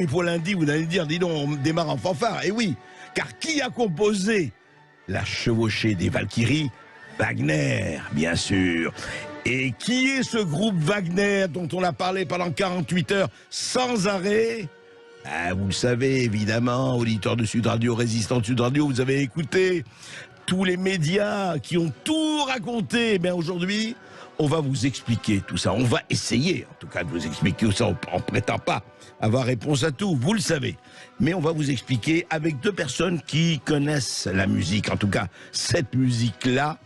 Et pour lundi, vous allez dire, dis donc, on démarre en fanfare. Et oui, car qui a composé la chevauchée des Valkyries? Wagner, bien sûr. Et qui est ce groupe Wagner dont on a parlé pendant 48 heures sans arrêt? Ah, vous le savez, évidemment, auditeur de Sud Radio, résistant de Sud Radio, vous avez écouté tous les médias qui ont tout raconté. Mais aujourd'hui, on va vous expliquer tout ça. On va essayer, en tout cas, de vous expliquer tout ça. On ne prétend pas avoir réponse à tout, vous le savez. Mais on va vous expliquer avec deux personnes qui connaissent la musique. En tout cas, cette musique-là,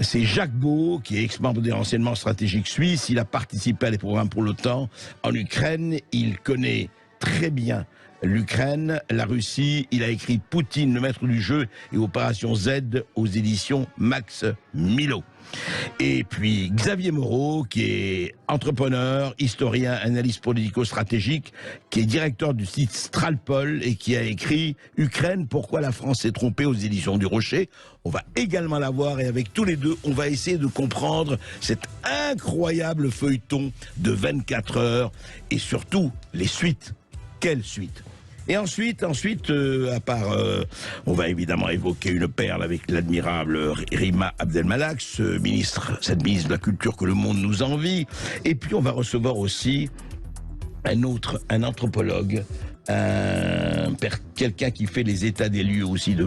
c'est Jacques Beau, qui est ex-membre des renseignements stratégiques suisses. Il a participé à des programmes pour l'OTAN en Ukraine. Il connaît très bien l'Ukraine, la Russie. Il a écrit Poutine, le maître du jeu, et Opération Z aux éditions Max Milo. Et puis Xavier Moreau, qui est entrepreneur, historien, analyste politico-stratégique, qui est directeur du site Stralpol et qui a écrit Ukraine, pourquoi la France s'est trompée aux éditions du Rocher. On va également la voir et avec tous les deux, on va essayer de comprendre cet incroyable feuilleton de 24 heures et surtout les suites. Quelles suites? Et ensuite, à part, on va évidemment évoquer une perle avec l'admirable Rima Abdelmalak, cette ministre de la Culture que le monde nous envie. Et puis on va recevoir aussi un anthropologue, quelqu'un qui fait les états des lieux aussi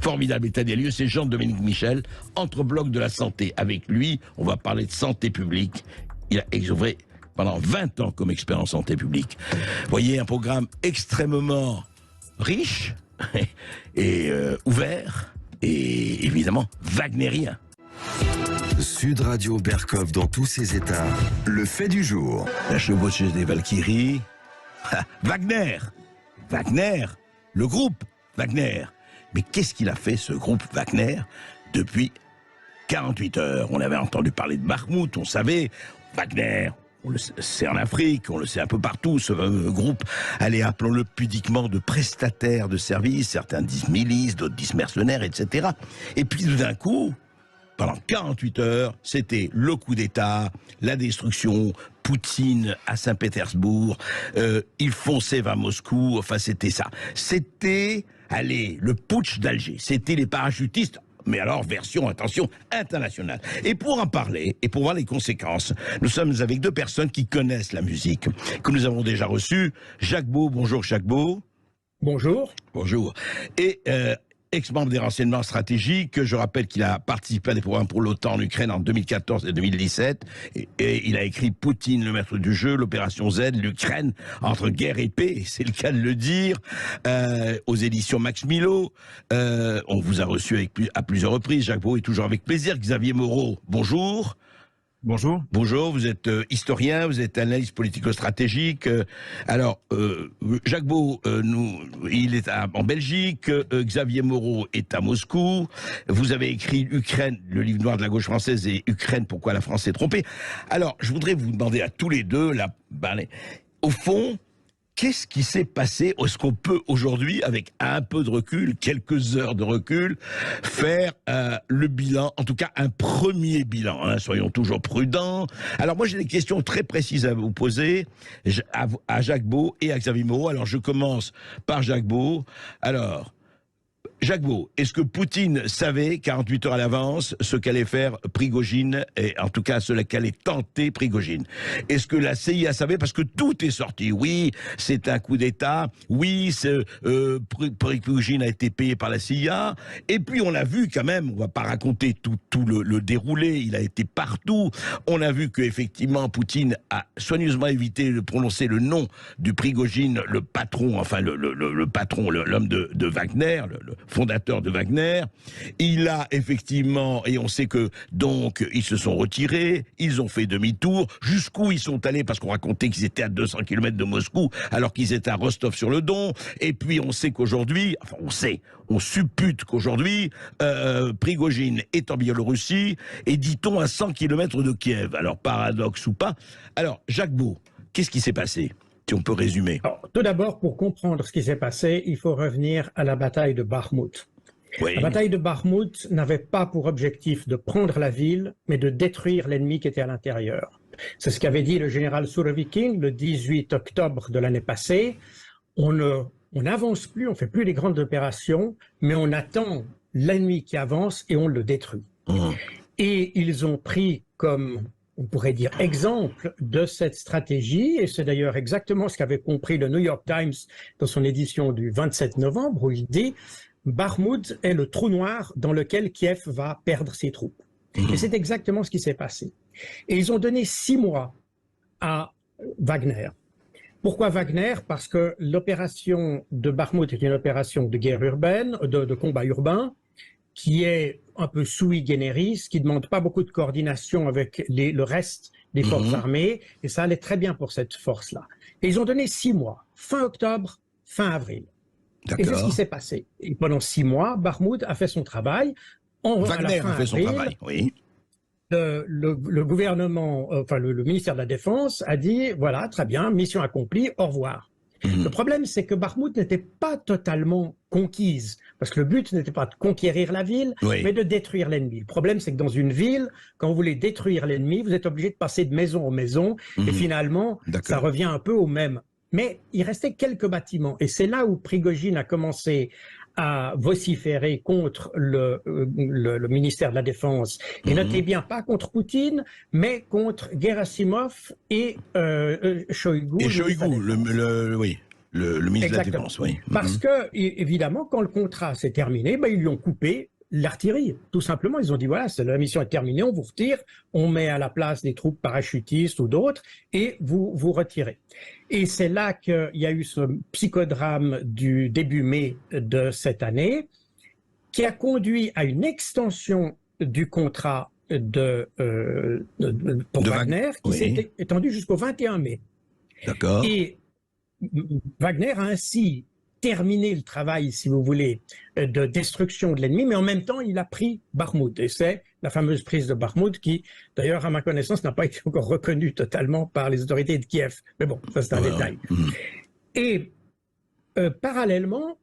formidable état des lieux, c'est Jean-Dominique Michel, anthropologue de la santé. Avec lui, on va parler de santé publique. Il a exercé pendant 20 ans comme expert en santé publique. Vous voyez, un programme extrêmement riche et ouvert et évidemment wagnérien. Sud Radio Berkov dans tous ses états. Le fait du jour. La chevauchée des Valkyries. Wagner, le groupe Wagner. Mais qu'est-ce qu'il a fait, ce groupe Wagner, depuis 48 heures? On avait entendu parler de Bakhmout, on savait. Wagner, on le sait en Afrique, on le sait un peu partout, ce groupe, allez, appelons-le pudiquement de prestataires de services, certains disent milices, d'autres disent mercenaires, etc. Et puis tout d'un coup, pendant 48 heures, c'était le coup d'État, la destruction, Poutine à Saint-Pétersbourg, il fonçait vers Moscou, enfin c'était ça. C'était, allez, le putsch d'Alger, c'était les parachutistes, mais alors version, attention, internationale. Et pour en parler, et pour voir les conséquences, nous sommes avec deux personnes qui connaissent la musique, que nous avons déjà reçues. Jacques Beau, bonjour Jacques Beau. Bonjour. Bonjour. Et ex-membre des renseignements stratégiques, je rappelle qu'il a participé à des programmes pour l'OTAN en Ukraine en 2014 et 2017, et il a écrit Poutine, le maître du jeu, l'opération Z, l'Ukraine, entre guerre et paix, c'est le cas de le dire, aux éditions Max Milo. On vous a reçu à plusieurs reprises, Jacques Beau est toujours avec plaisir. Xavier Moreau, bonjour. Bonjour. Bonjour, vous êtes historien, vous êtes analyste politico-stratégique. Alors, Jacques Beau, il est en Belgique, Xavier Moreau est à Moscou. Vous avez écrit Ukraine, le livre noir de la gauche française, et Ukraine, pourquoi la France s'est trompée. Alors, je voudrais vous demander à tous les deux, au fond, qu'est-ce qui s'est passé? Est-ce qu'on peut aujourd'hui, avec un peu de recul, quelques heures de recul, faire le bilan, en tout cas un premier bilan, hein, soyons toujours prudents. Alors moi j'ai des questions très précises à vous poser, à Jacques Beau et à Xavier Moreau. Alors je commence par Jacques Beau. Alors, Jacques Beau, est-ce que Poutine savait, 48 heures à l'avance, ce qu'allait faire Prigojine, et en tout cas ce qu'allait tenter Prigojine? Est-ce que la CIA savait? Parce que tout est sorti. Oui, c'est un coup d'État. Oui, Prigojine a été payé par la CIA. Et puis on a vu quand même, on va pas raconter tout le déroulé, il a été partout. On a vu qu'effectivement Poutine a soigneusement évité de prononcer le nom du Prigojine, le patron, enfin le patron, l'homme de Wagner, le fondateur de Wagner. Il a effectivement, et on sait que donc ils se sont retirés, ils ont fait demi-tour, jusqu'où ils sont allés, parce qu'on racontait qu'ils étaient à 200 km de Moscou, alors qu'ils étaient à Rostov-sur-le-Don. Et puis on sait qu'aujourd'hui, enfin on suppute qu'aujourd'hui, Prigojine est en Biélorussie, et dit-on à 100 km de Kiev. Alors paradoxe ou pas. Alors Jacques Beau, qu'est-ce qui s'est passé ? Si on peut résumer. Alors, tout d'abord, pour comprendre ce qui s'est passé, il faut revenir à la bataille de Bakhmout. Oui. La bataille de Bakhmout n'avait pas pour objectif de prendre la ville, mais de détruire l'ennemi qui était à l'intérieur. C'est ce qu'avait dit le général Surovikin le 18 octobre de l'année passée. On n'avance plus, on fait plus les grandes opérations, mais on attend l'ennemi qui avance et on le détruit. Et ils ont pris comme, on pourrait dire, exemple de cette stratégie, et c'est d'ailleurs exactement ce qu'avait compris le New York Times dans son édition du 27 novembre, où il dit « Bakhmout est le trou noir dans lequel Kiev va perdre ses troupes ». Et c'est exactement ce qui s'est passé. Et ils ont donné 6 mois à Wagner. Pourquoi Wagner? Parce que l'opération de Bakhmout est une opération de guerre urbaine, de combat urbain, qui est un peu sui generis, qui ne demande pas beaucoup de coordination avec le reste des forces armées, et ça allait très bien pour cette force-là. Et ils ont donné 6 mois, fin octobre, fin avril. Et c'est ce qui s'est passé. Et pendant 6 mois, Bakhmout a fait son travail. Wagner a fait son travail, oui. Le gouvernement, enfin le ministère de la Défense a dit, voilà, très bien, mission accomplie, au revoir. Le problème, c'est que Bakhmout n'était pas totalement conquise, parce que le but n'était pas de conquérir la ville, mais de détruire l'ennemi. Le problème, c'est que dans une ville, quand vous voulez détruire l'ennemi, vous êtes obligé de passer de maison en maison, et finalement, ça revient un peu au même. Mais il restait quelques bâtiments, et c'est là où Prigojine a commencé à vociférer contre le ministère de la Défense. Et notez bien, pas contre Poutine, mais contre Gerasimov et Shoigu. Et Shoigu, le ministre de la Défense, oui. Parce que, évidemment, quand le contrat s'est terminé, ben, ils lui ont coupé l'artillerie. Tout simplement, ils ont dit, voilà, la mission est terminée, on vous retire, on met à la place des troupes parachutistes ou d'autres, et vous vous retirez. Et c'est là qu'il y a eu ce psychodrame du début mai de cette année, qui a conduit à une extension du contrat pour Wagner, qui s'est étendu jusqu'au 21 mai. D'accord. Et Wagner a ainsi terminé le travail, si vous voulez, de destruction de l'ennemi, mais en même temps, il a pris Bakhmout. Et c'est la fameuse prise de Bakhmout qui, d'ailleurs, à ma connaissance, n'a pas été encore reconnue totalement par les autorités de Kiev. Mais bon, ça c'est un détail. Et parallèlement,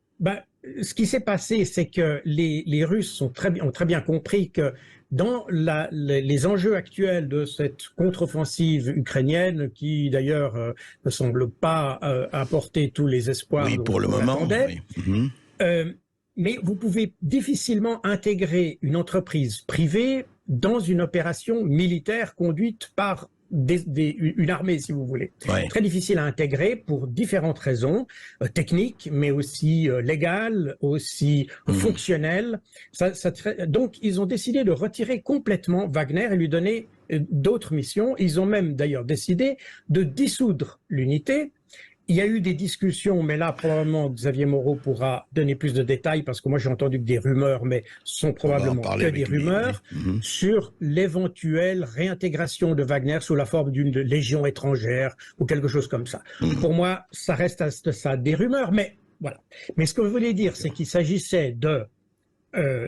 ce qui s'est passé, c'est que les Russes ont très bien compris que dans les enjeux actuels de cette contre-offensive ukrainienne, qui d'ailleurs ne semble pas apporter tous les espoirs pour le moment, mais vous pouvez difficilement intégrer une entreprise privée dans une opération militaire conduite par une armée, si vous voulez. Très difficile à intégrer pour différentes raisons, techniques, mais aussi légales, aussi fonctionnelles. Donc, ils ont décidé de retirer complètement Wagner et lui donner d'autres missions. Ils ont même d'ailleurs décidé de dissoudre l'unité. Il y a eu des discussions, mais là, probablement, Xavier Moreau pourra donner plus de détails, parce que moi, j'ai entendu que des rumeurs, mais ce sont probablement que des rumeurs, sur l'éventuelle réintégration de Wagner sous la forme d'une légion étrangère ou quelque chose comme ça. Pour moi, ça reste à ce stade des rumeurs, mais voilà. Mais ce que je voulais dire, c'est qu'il s'agissait de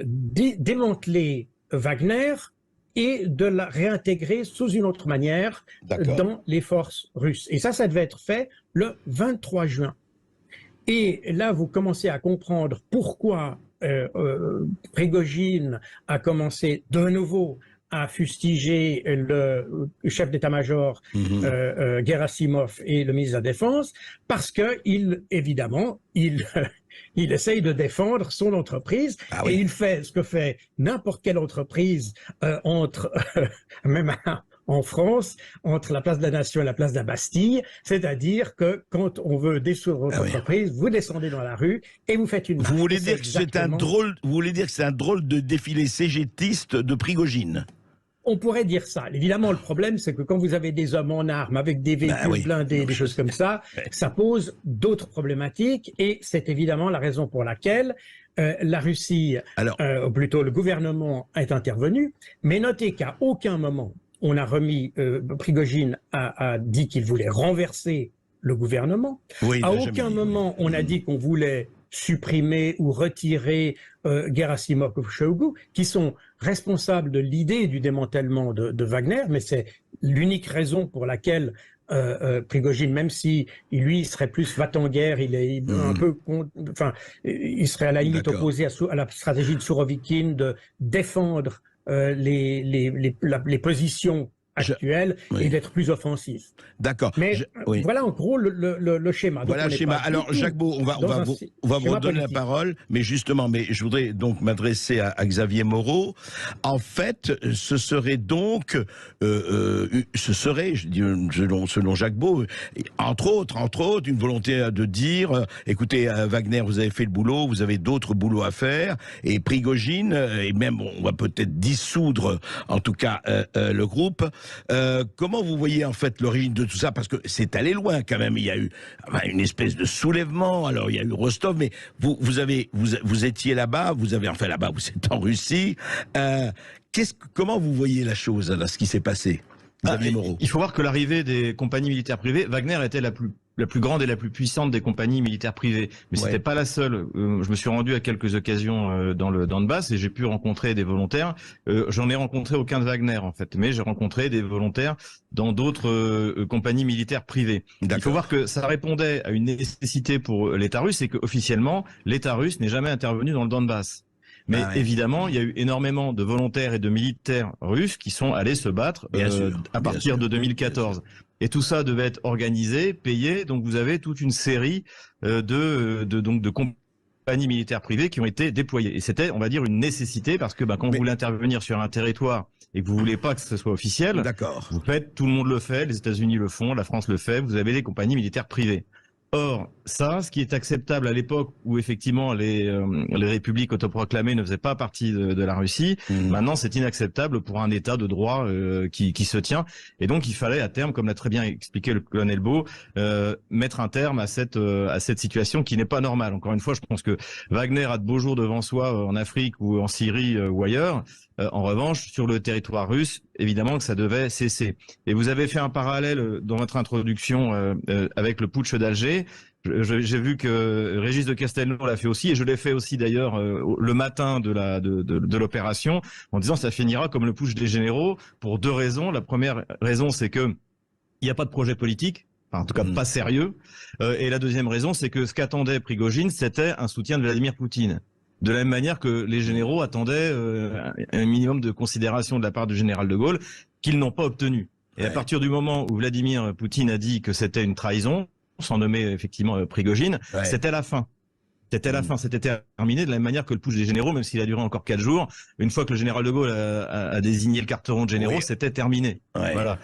démanteler Wagner et de la réintégrer sous une autre manière dans les forces russes. Et ça devait être fait le 23 juin. Et là, vous commencez à comprendre pourquoi Prigojine a commencé de nouveau à fustiger le chef d'état-major Gerasimov et le ministre de la Défense, parce que évidemment, il essaye de défendre son entreprise et il fait ce que fait n'importe quelle entreprise même en France, entre la place de la Nation et la place de la Bastille, c'est-à-dire que quand on veut dissoudre votre entreprise, vous descendez dans la rue et vous faites une marche. Vous voulez dire que c'est un drôle de défilé ségétiste de Prigojine? On pourrait dire ça. Évidemment, le problème, c'est que quand vous avez des hommes en armes avec des véhicules blindés, des choses comme ça, ça pose d'autres problématiques, et c'est évidemment la raison pour laquelle la Russie, ou plutôt le gouvernement, est intervenu. Mais notez qu'à aucun moment, on a remis, Prigojine a dit qu'il voulait renverser le gouvernement. À aucun moment, on a dit qu'on voulait supprimer ou retirer Gerasimov ou Shoigu, qui sont responsables de l'idée du démantèlement de Wagner, mais c'est l'unique raison pour laquelle Prigojine, même si lui serait plus va-t-en-guerre, il est un peu, il serait à la limite opposé à la stratégie de Surovikin de défendre les positions actuelle et d'être plus offensif. D'accord. Mais voilà en gros le schéma. Voilà le schéma. Alors Jacques Beau, on va vous redonner la parole, mais justement, je voudrais donc m'adresser à Xavier Moreau. En fait, ce serait donc, je dis selon Jacques Beau, entre autres, une volonté de dire, écoutez, Wagner, vous avez fait le boulot, vous avez d'autres boulots à faire, et Prigojine, et même on va peut-être dissoudre, en tout cas, le groupe. Comment vous voyez en fait l'origine de tout ça? Parce que c'est allé loin quand même. Il y a eu une espèce de soulèvement. Alors il y a eu Rostov, mais vous étiez là-bas. Vous êtes en Russie. Comment vous voyez la chose là, ce qui s'est passé? Il faut voir que l'arrivée des compagnies militaires privées, Wagner était la plus grande et la plus puissante des compagnies militaires privées. Mais c'était pas la seule. Je me suis rendu à quelques occasions dans le Donbass et j'ai pu rencontrer des volontaires. J'en ai rencontré aucun de Wagner en fait, mais j'ai rencontré des volontaires dans d'autres compagnies militaires privées. Il faut voir que ça répondait à une nécessité pour l'État russe et qu'officiellement, l'État russe n'est jamais intervenu dans le Donbass. Mais évidemment, il y a eu énormément de volontaires et de militaires russes qui sont allés se battre à partir de 2014. Et tout ça devait être organisé, payé. Donc vous avez toute une série de compagnies militaires privées qui ont été déployées. Et c'était, on va dire, une nécessité parce que quand vous voulez intervenir sur un territoire et que vous voulez pas que ce soit officiel, vous faites, tout le monde le fait, les États-Unis le font, la France le fait, vous avez des compagnies militaires privées. Or, ça, ce qui est acceptable à l'époque où effectivement les républiques autoproclamées ne faisaient pas partie de la Russie, maintenant c'est inacceptable pour un État de droit qui se tient. Et donc il fallait à terme, comme l'a très bien expliqué le colonel Beau, mettre un terme à cette situation qui n'est pas normale. Encore une fois, je pense que Wagner a de beaux jours devant soi en Afrique ou en Syrie ou ailleurs. En revanche, sur le territoire russe, évidemment que ça devait cesser. Et vous avez fait un parallèle dans votre introduction avec le putsch d'Alger. J'ai vu que Régis de Castelnau l'a fait aussi, et je l'ai fait aussi d'ailleurs le matin de l'opération, en disant ça finira comme le putsch des généraux pour deux raisons. La première raison, c'est que il n'y a pas de projet politique. Enfin, en tout cas, pas sérieux. Et la deuxième raison, c'est que ce qu'attendait Prigojine, c'était un soutien de Vladimir Poutine. De la même manière que les généraux attendaient un minimum de considération de la part du général de Gaulle, qu'ils n'ont pas obtenu. Et à partir du moment où Vladimir Poutine a dit que c'était une trahison, sans nommer effectivement Prigojine, c'était la fin. C'était la fin, c'était terminé de la même manière que le putsch des généraux, même s'il a duré encore 4 jours. Une fois que le général de Gaulle a désigné le carteron de généraux, c'était terminé. Voilà.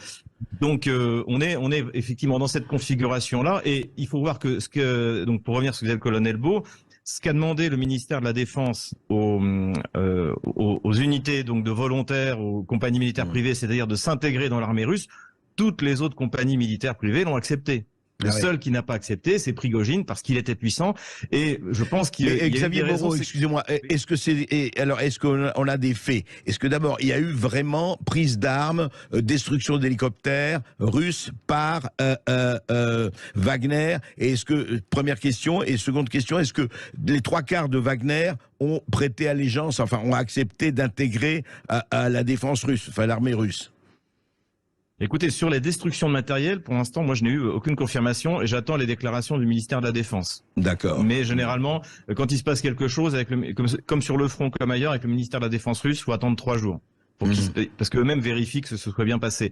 Donc on est effectivement dans cette configuration-là, et il faut voir que donc pour revenir sur ce que disait le colonel Beau, ce qu'a demandé le ministère de la Défense aux unités donc de volontaires, aux compagnies militaires privées, c'est-à-dire de s'intégrer dans l'armée russe, toutes les autres compagnies militaires privées l'ont accepté. Le seul qui n'a pas accepté, c'est Prigojine, parce qu'il était puissant. Et je pense qu'il y a Xavier Moreau, excusez-moi, est-ce qu'on a des faits? Est-ce que d'abord, il y a eu vraiment prise d'armes, destruction d'hélicoptères russes par Wagner? Et est-ce que, première question, et seconde question, est-ce que les 3/4 de Wagner ont prêté allégeance, enfin ont accepté d'intégrer à la défense russe, enfin l'armée russe? Écoutez, sur les destructions de matériel, pour l'instant, moi, je n'ai eu aucune confirmation et j'attends les déclarations du ministère de la Défense. D'accord. Mais généralement, quand il se passe quelque chose, comme sur le front, comme ailleurs, avec le ministère de la Défense russe, il faut attendre 3 jours. Parce qu'eux-mêmes vérifient que ce soit bien passé.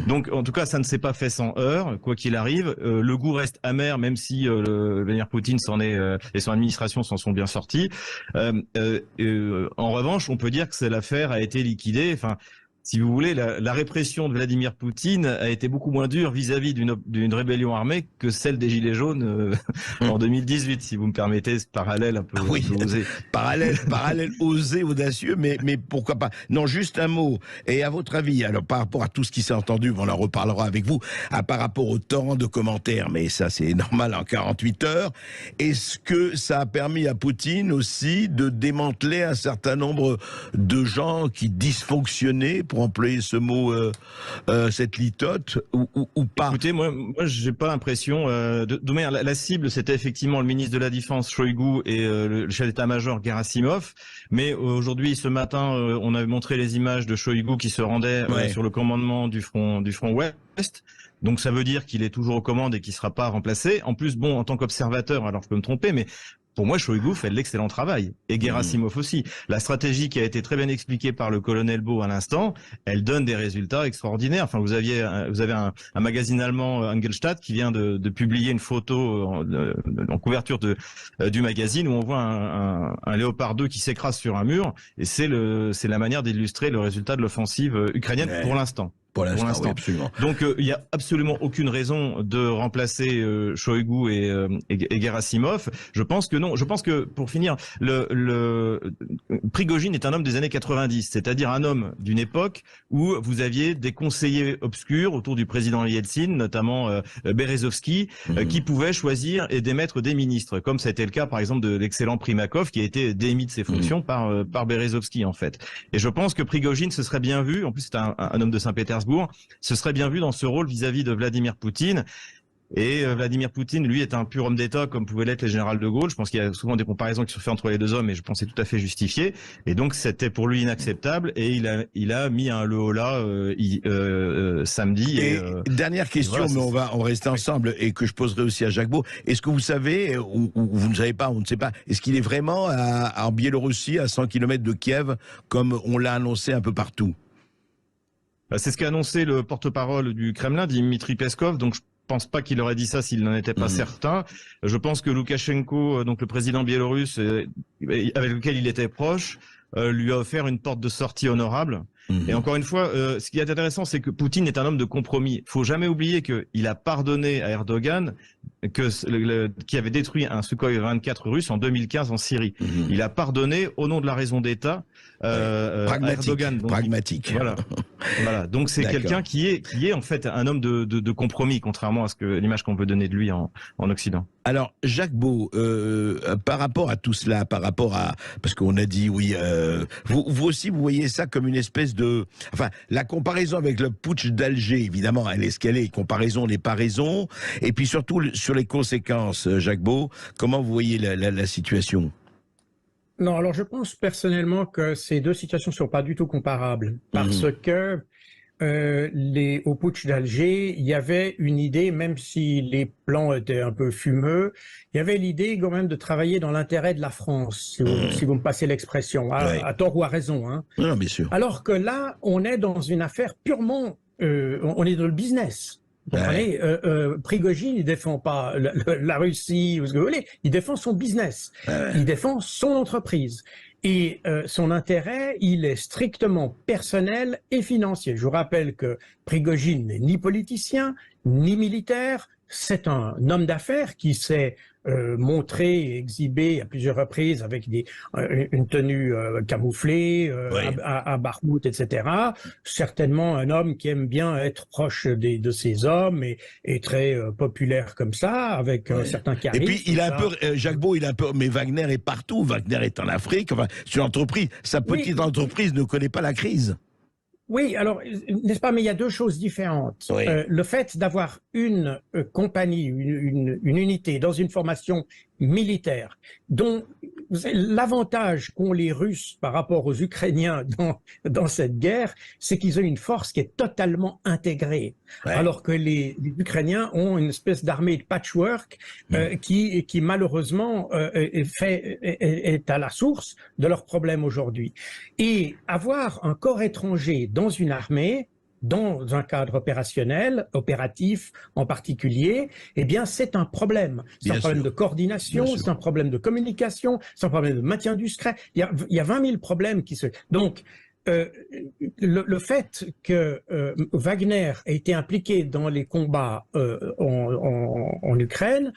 Donc, en tout cas, ça ne s'est pas fait sans heurts, quoi qu'il arrive. Le goût reste amer, même si Vladimir Poutine et son administration s'en sont bien sortis. En revanche, on peut dire que l'affaire a été liquidée. Enfin, si vous voulez, la répression de Vladimir Poutine a été beaucoup moins dure vis-à-vis d'une rébellion armée que celle des Gilets jaunes en 2018, si vous me permettez ce parallèle un peu osé. Parallèle osé, audacieux, mais pourquoi pas. Non, juste un mot. Et à votre avis, alors par rapport à tout ce qui s'est entendu, on en reparlera avec vous, par rapport au torrent de commentaires, mais ça c'est normal en 48 heures, est-ce que ça a permis à Poutine aussi de démanteler un certain nombre de gens qui dysfonctionnaient, pour employer ce mot, cette litote, ou pas? Écoutez, moi j'ai pas l'impression. La cible, c'était effectivement le ministre de la Défense, Shoigu, et le chef d'état-major, Gerasimov. Mais aujourd'hui, ce matin, on avait montré les images de Shoigu qui se rendait sur le commandement du front ouest. Donc ça veut dire qu'il est toujours aux commandes et qu'il ne sera pas remplacé. En plus, bon, en tant qu'observateur, alors je peux me tromper, mais pour moi, Shoigu fait de l'excellent travail. Et Gerasimov aussi. La stratégie qui a été très bien expliquée par le colonel Beau à l'instant, elle donne des résultats extraordinaires. Enfin, vous avez un magazine allemand, Engelstadt, qui vient de publier une photo en couverture du magazine où on voit un Léopard 2 qui s'écrase sur un mur. Et c'est la manière d'illustrer le résultat de l'offensive ukrainienne pour l'instant. Pour l'instant, oui, absolument. Donc, il y a absolument aucune raison de remplacer Shoigu et Gerasimov. Je pense que non. Je pense que, pour finir, Prigojine est un homme des années 90, c'est-à-dire un homme d'une époque où vous aviez des conseillers obscurs autour du président Yeltsin, notamment Berezovsky, qui pouvaient choisir et démettre des ministres, comme ça a été le cas, par exemple, de l'excellent Primakov, qui a été démis de ses fonctions par Berezovsky, en fait. Et je pense que Prigojine se serait bien vu, en plus c'est un homme de Saint-Pétersbourg, se serait bien vu dans ce rôle vis-à-vis de Vladimir Poutine. Et Vladimir Poutine, lui, est un pur homme d'État, comme pouvaient l'être les généraux de Gaulle. Je pense qu'il y a souvent des comparaisons qui sont faites entre les deux hommes, et je pense que c'est tout à fait justifié. Et donc, c'était pour lui inacceptable, et il a mis un holà samedi. Et dernière question, voilà, mais on va rester ensemble, et que je poserai aussi à Jacques Beau. Est-ce que vous savez, ou vous ne savez pas, on ne sait pas, est-ce qu'il est vraiment en Biélorussie, à 100 km de Kiev, comme on l'a annoncé un peu partout? C'est ce qu'a annoncé le porte-parole du Kremlin, Dmitri Peskov. Donc, je pense pas qu'il aurait dit ça s'il n'en était pas certain. Je pense que Loukachenko, donc le président biélorusse, avec lequel il était proche, lui a offert une porte de sortie honorable. Et encore une fois, ce qui est intéressant, c'est que Poutine est un homme de compromis. Il faut jamais oublier qu'il a pardonné à Erdogan qui avait détruit un Sukhoi 24 russe en 2015 en Syrie. Il a pardonné au nom de la raison d'État à Erdogan. Donc, pragmatique. Voilà. Donc c'est quelqu'un qui est en fait un homme de compromis, contrairement à l'image qu'on peut donner de lui en Occident. Alors, Jacques Beau, par rapport à tout cela, parce qu'on a dit, oui, vous aussi, vous voyez ça comme une espèce enfin, la comparaison avec le putsch d'Alger, évidemment, elle est ce qu'elle est, comparaison n'est pas raison, et puis surtout sur les conséquences, Jacques Beau, comment vous voyez la situation? Non, alors je pense personnellement que ces deux situations ne sont pas du tout comparables, parce que au putsch d'Alger, il y avait une idée, même si les plans étaient un peu fumeux, il y avait l'idée quand même de travailler dans l'intérêt de la France, si vous me passez l'expression, à tort ou à raison. Hein. Non, bien sûr. Alors que là, on est dans une affaire purement, on est dans le business. Prigojine, il défend pas la Russie ou ce que vous voulez, il défend son business, il défend son entreprise. Et son intérêt, il est strictement personnel et financier. Je vous rappelle que Prigojine n'est ni politicien, ni militaire, c'est un homme d'affaires qui s'est montré et exhibé à plusieurs reprises avec une tenue camouflée à Bakhmout, etc. Certainement un homme qui aime bien être proche de ses hommes et très populaire comme ça, avec certains charismes. Et puis il a un peu, Jacques Beau, il a un peu, mais Wagner est partout. Wagner est en Afrique. Enfin, c'est une entreprise. Sa petite entreprise ne connaît pas la crise. Oui, alors, n'est-ce pas, mais il y a deux choses différentes. Oui. Le fait d'avoir une compagnie, une unité dans une formation militaire, dont l'avantage qu'ont les Russes par rapport aux Ukrainiens dans cette guerre, c'est qu'ils ont une force qui est totalement intégrée, alors que les Ukrainiens ont une espèce d'armée de patchwork qui malheureusement est à la source de leurs problèmes aujourd'hui. Et avoir un corps étranger dans une armée, dans un cadre opérationnel, opératif en particulier, eh bien c'est un problème. C'est un problème de coordination, c'est un problème de communication, c'est un problème de maintien du secret. Il y a 20 000 problèmes qui se... Donc, le fait que Wagner ait été impliqué dans les combats en Ukraine,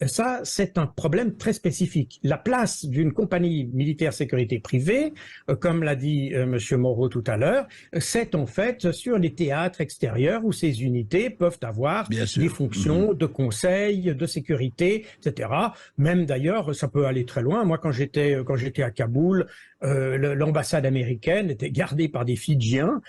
ça, c'est un problème très spécifique. La place d'une compagnie militaire sécurité privée, comme l'a dit M. Moreau tout à l'heure, c'est en fait sur les théâtres extérieurs où ces unités peuvent avoir des fonctions de conseil, de sécurité, etc. Même d'ailleurs, ça peut aller très loin. Moi, quand j'étais à Kaboul, l'ambassade américaine était gardée par des Fidjiens.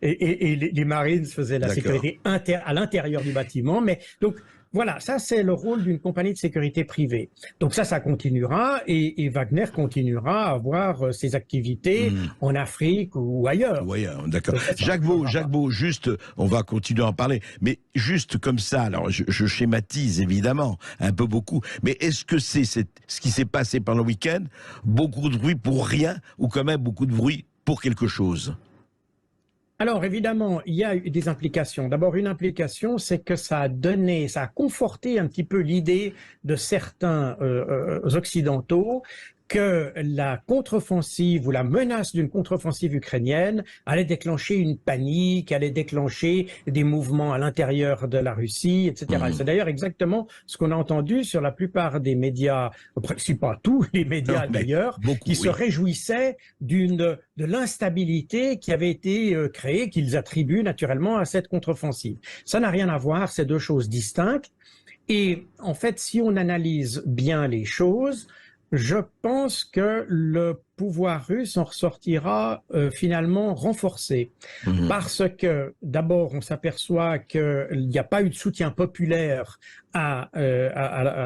Et les Marines faisaient la sécurité à l'intérieur du bâtiment. Mais donc, Voilà, ça c'est le rôle d'une compagnie de sécurité privée. Donc ça continuera et Wagner continuera à avoir ses activités en Afrique ou ailleurs. Oui, d'accord. Jacques Beau, juste, on va continuer à en parler, mais juste comme ça, alors je schématise évidemment un peu beaucoup, mais est-ce que c'est ce qui s'est passé pendant le week-end, beaucoup de bruit pour rien ou quand même beaucoup de bruit pour quelque chose ? Alors évidemment, il y a eu des implications. D'abord, une implication, c'est que ça a conforté un petit peu l'idée de certains occidentaux que la contre-offensive ou la menace d'une contre-offensive ukrainienne allait déclencher une panique, allait déclencher des mouvements à l'intérieur de la Russie, etc. C'est d'ailleurs exactement ce qu'on a entendu sur la plupart des médias, si pas tous les médias d'ailleurs, qui se réjouissaient de l'instabilité qui avait été créée, qu'ils attribuent naturellement à cette contre-offensive. Ça n'a rien à voir, c'est deux choses distinctes. Et en fait, si on analyse bien les choses, je pense que le pouvoir russe en ressortira finalement renforcé. Parce que d'abord, on s'aperçoit qu'il n'y a pas eu de soutien populaire à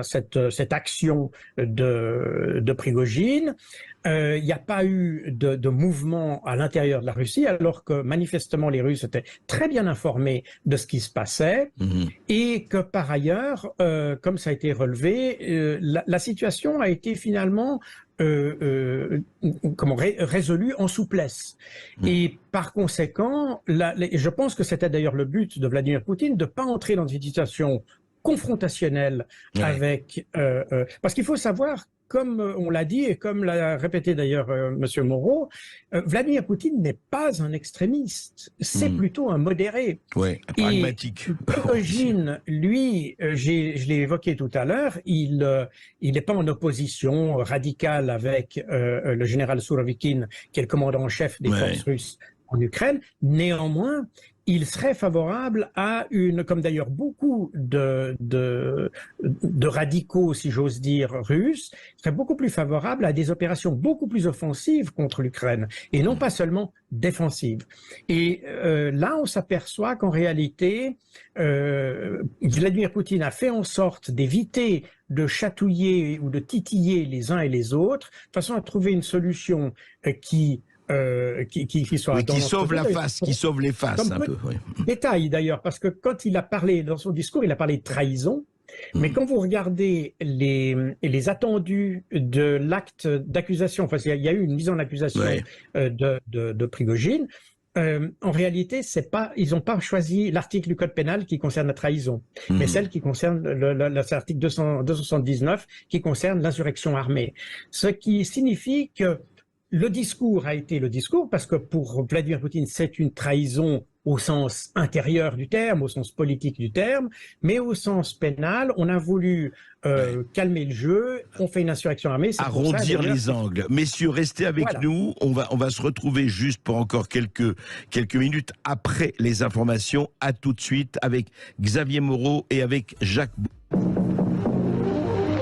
cette action de Prigojine. Il n'y a pas eu de mouvement à l'intérieur de la Russie, alors que manifestement les Russes étaient très bien informés de ce qui se passait, et que par ailleurs, comme ça a été relevé, la situation a été finalement résolue en souplesse. Et par conséquent, je pense que c'était d'ailleurs le but de Vladimir Poutine, de ne pas entrer dans une situation confrontationnelle avec... parce qu'il faut savoir, comme on l'a dit et comme l'a répété d'ailleurs Monsieur Moreau, Vladimir Poutine n'est pas un extrémiste, c'est plutôt un modéré. Oui, pragmatique. Prigojine, lui, je l'ai évoqué tout à l'heure, il n'est pas en opposition radicale avec le général Sourovikine, qui est le commandant en chef des forces russes en Ukraine. Néanmoins, il serait favorable à comme d'ailleurs beaucoup de radicaux, si j'ose dire, russes, serait beaucoup plus favorable à des opérations beaucoup plus offensives contre l'Ukraine, et non pas seulement défensives. Et là, on s'aperçoit qu'en réalité, Vladimir Poutine a fait en sorte d'éviter de chatouiller ou de titiller les uns et les autres, de façon à trouver une solution qui soit qui sauve la face, qui sauve les faces un peu. Détail d'ailleurs, parce que quand il a parlé dans son discours, il a parlé de trahison. Mais quand vous regardez les attendus de l'acte d'accusation, enfin il y a eu une mise en accusation de Prigojine. En réalité, ils n'ont pas choisi l'article du code pénal qui concerne la trahison, mais celle qui concerne l'article 279 qui concerne l'insurrection armée. Ce qui signifie que le discours a été le discours, parce que pour Vladimir Poutine, c'est une trahison au sens intérieur du terme, au sens politique du terme, mais au sens pénal, on a voulu calmer le jeu, on fait une insurrection armée. Arrondir les angles. Messieurs, restez avec nous, on va se retrouver juste pour encore quelques minutes après les informations. À tout de suite avec Xavier Moreau et avec Jacques Beau.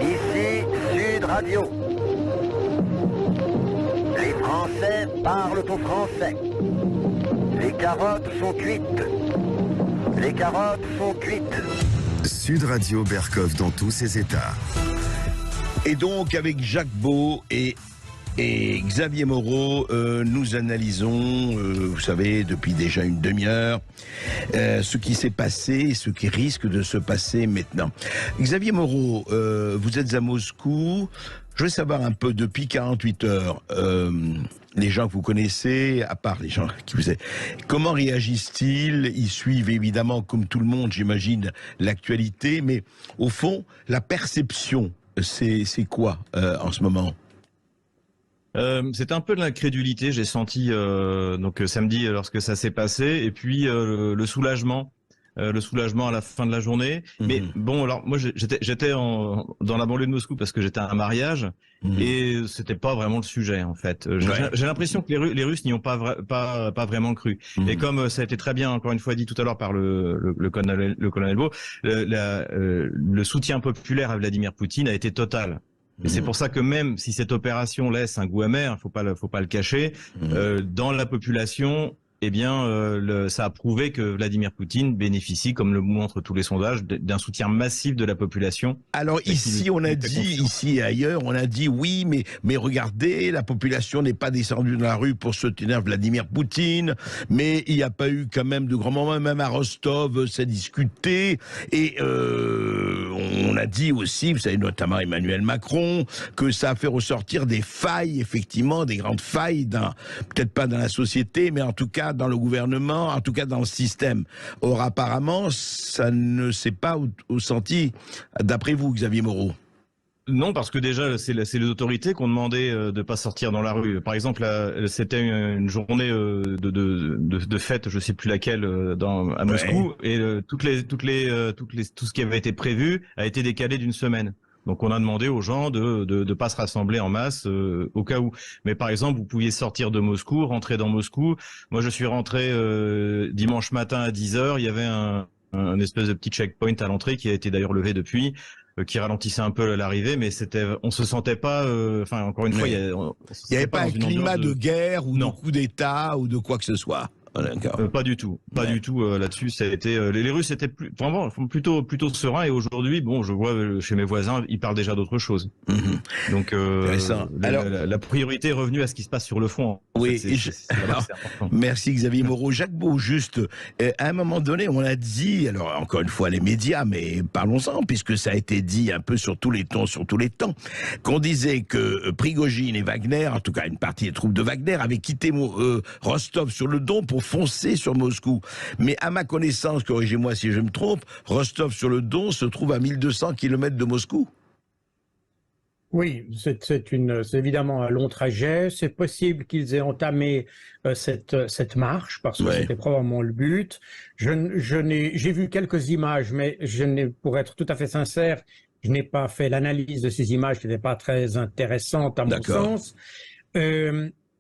Ici Sud Radio. Les Français parlent au français. Les carottes sont cuites. Les carottes sont cuites. Sud Radio Berkov dans tous ses états. Et donc avec Jacques Beau et Xavier Moreau, nous analysons, vous savez, depuis déjà une demi-heure, ce qui s'est passé et ce qui risque de se passer maintenant. Xavier Moreau, vous êtes à Moscou. Je veux savoir un peu, depuis 48 heures, les gens que vous connaissez, à part les gens qui vous aiment, comment réagissent-ils? Ils suivent évidemment, comme tout le monde, j'imagine, l'actualité, mais au fond, la perception, c'est quoi en ce moment? C'était un peu de l'incrédulité, j'ai senti donc samedi lorsque ça s'est passé, et puis le soulagement à la fin de la journée. Mais bon, alors moi j'étais dans la banlieue de Moscou parce que j'étais à un mariage et c'était pas vraiment le sujet en fait. J'ai l'impression que les Russes n'y ont pas vraiment cru. Et comme ça a été très bien encore une fois dit tout à l'heure par le colonel Beau, le soutien populaire à Vladimir Poutine a été total. Et c'est pour ça que même si cette opération laisse un goût amer, faut pas le cacher, dans la population, eh bien, ça a prouvé que Vladimir Poutine bénéficie, comme le montrent tous les sondages, d'un soutien massif de la population. Alors ici, on a dit, ici et ailleurs, on a dit oui, mais regardez, la population n'est pas descendue dans la rue pour soutenir Vladimir Poutine, mais il n'y a pas eu quand même de grands moments, même à Rostov, c'est discuté, et on a dit aussi, vous savez, notamment Emmanuel Macron, que ça a fait ressortir des failles, effectivement, des grandes failles, peut-être pas dans la société, mais en tout cas dans le gouvernement, en tout cas dans le système. Or, apparemment, ça ne s'est pas senti, d'après vous, Xavier Moreau. Non, parce que déjà, c'est les autorités qui ont demandé de pas sortir dans la rue. Par exemple, c'était une journée de fête, je sais plus laquelle, à Moscou, et tout ce qui avait été prévu a été décalé d'une semaine. Donc on a demandé aux gens de pas se rassembler en masse au cas où. Mais par exemple, vous pouviez sortir de Moscou, rentrer dans Moscou. Moi, je suis rentré dimanche matin à 10h. Il y avait un espèce de petit checkpoint à l'entrée qui a été d'ailleurs levé depuis, qui ralentissait un peu l'arrivée, mais on se sentait pas. Enfin, encore une fois, il y avait pas un climat de guerre ou de coup d'État ou de quoi que ce soit. Pas du tout, du tout là-dessus. Ça a été les Russes étaient vraiment plutôt sereins, et aujourd'hui, bon, je vois chez mes voisins, ils parlent déjà d'autre chose. Donc la priorité est revenue à ce qui se passe sur le fond. Oui, merci Xavier Moreau. Jacques Beau, juste à un moment donné, on a dit, alors encore une fois les médias, mais parlons-en puisque ça a été dit un peu sur tous les tons, sur tous les temps, qu'on disait que Prigojine et Wagner, en tout cas une partie des troupes de Wagner, avaient quitté Rostov sur le Don pour foncer sur Moscou. Mais à ma connaissance, corrigez-moi si je me trompe, Rostov-sur-le-Don se trouve à 1200 km de Moscou. Oui, c'est évidemment un long trajet. C'est possible qu'ils aient entamé cette marche parce que c'était probablement le but. J'ai vu quelques images, mais pour être tout à fait sincère, je n'ai pas fait l'analyse de ces images qui n'étaient pas très intéressantes à mon sens.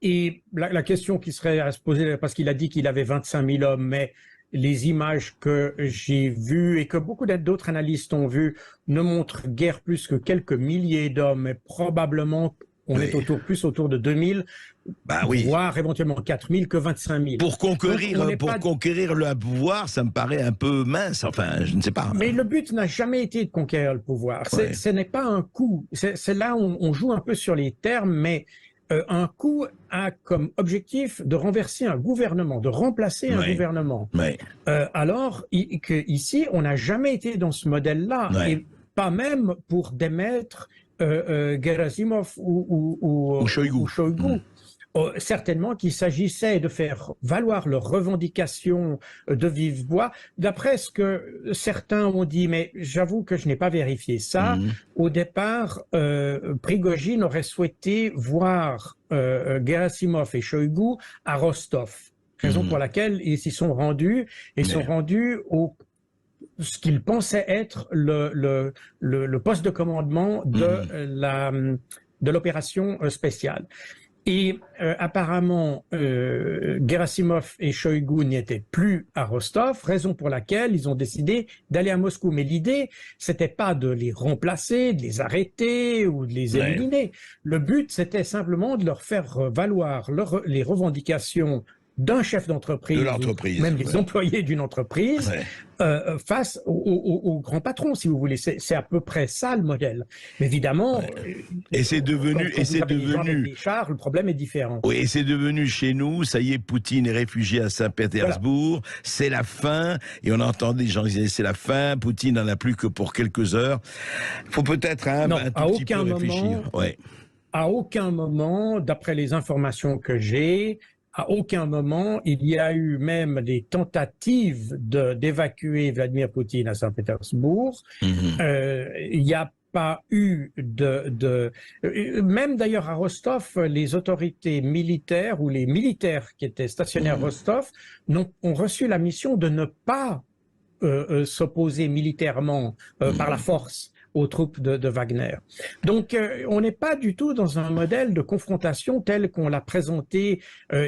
Et la question qui serait à se poser, parce qu'il a dit qu'il avait 25 000 hommes, mais les images que j'ai vues et que beaucoup d'autres analystes ont vues ne montrent guère plus que quelques milliers d'hommes, mais probablement on est plus autour de 2000, voire éventuellement 4000 que 25 000. Pour conquérir le pouvoir, ça me paraît un peu mince, enfin, je ne sais pas. Mais le but n'a jamais été de conquérir le pouvoir. Ce n'est pas un coup. C'est là où on joue un peu sur les termes, mais un coup a comme objectif de renverser un gouvernement, de remplacer un gouvernement. Alors ici, on n'a jamais été dans ce modèle-là, et pas même pour démettre Gerasimov ou Shoigu. Certainement qu'il s'agissait de faire valoir leurs revendications de vive voix. D'après ce que certains ont dit, mais j'avoue que je n'ai pas vérifié ça, au départ, Prigojine aurait souhaité voir Gerasimov et Shoigu à Rostov, raison pour laquelle ils s'y sont rendus, et sont rendus au ce qu'ils pensaient être le poste de commandement de l'opération spéciale. Et apparemment, Gerasimov et Shoigu n'y étaient plus à Rostov, raison pour laquelle ils ont décidé d'aller à Moscou. Mais l'idée, c'était pas de les remplacer, de les arrêter ou de les éliminer. Le but, c'était simplement de leur faire valoir les revendications d'un chef d'entreprise, même des employés d'une entreprise, face au grand patron, si vous voulez. C'est à peu près ça le modèle. Mais évidemment, et c'est devenu, le problème est différent. Oui, et c'est devenu chez nous. Ça y est, Poutine est réfugié à Saint-Pétersbourg. Voilà. C'est la fin. Et on entend des gens dire c'est la fin. Poutine n'en a plus que pour quelques heures. Il faut peut-être un tout petit peu réfléchir. À aucun moment, d'après les informations que j'ai, à aucun moment, il y a eu même des tentatives d'évacuer Vladimir Poutine à Saint-Pétersbourg. Il n'y a pas eu même d'ailleurs à Rostov, les autorités militaires ou les militaires qui étaient stationnés à Rostov ont reçu la mission de ne pas s'opposer militairement par la force aux troupes de Wagner. Donc, on n'est pas du tout dans un modèle de confrontation tel qu'on l'a présenté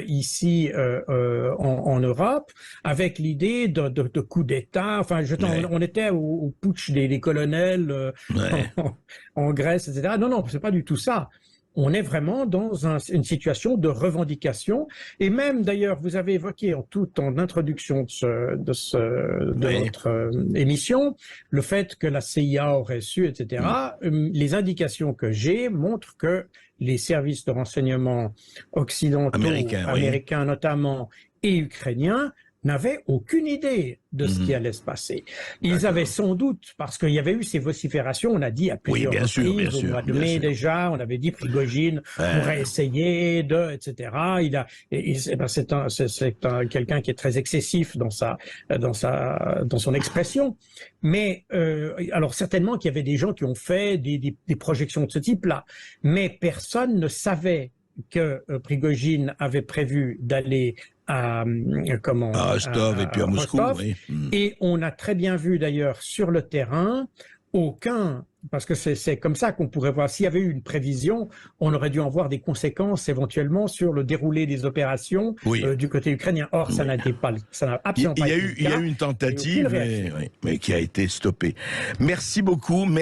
ici en Europe, avec l'idée de coup d'État. Enfin, on était au putsch des colonels en Grèce, etc. Non, c'est pas du tout ça. on est vraiment dans une situation de revendication. Et même, d'ailleurs, vous avez évoqué en introduction de notre émission, le fait que la CIA aurait su, etc. Les indications que j'ai montrent que les services de renseignement occidentaux, américains notamment, et ukrainiens, n'avaient aucune idée de ce qui allait se passer. Ils avaient sans doute, parce qu'il y avait eu ces vociférations, on a dit à plusieurs reprises, au mois de mai déjà, on avait dit Prigojine pourrait essayer de, etc. C'est quelqu'un qui est très excessif dans son expression. Mais alors certainement qu'il y avait des gens qui ont fait des projections de ce type-là, mais personne ne savait que Prigojine avait prévu d'aller à Rostov et puis à Moscou. Et on a très bien vu d'ailleurs sur le terrain, parce que c'est comme ça qu'on pourrait voir, s'il y avait eu une prévision, on aurait dû en voir des conséquences éventuellement sur le déroulé des opérations du côté ukrainien. Or, ça n'a absolument pas été le cas. Il y a eu une tentative, mais qui a été stoppée. Merci beaucoup.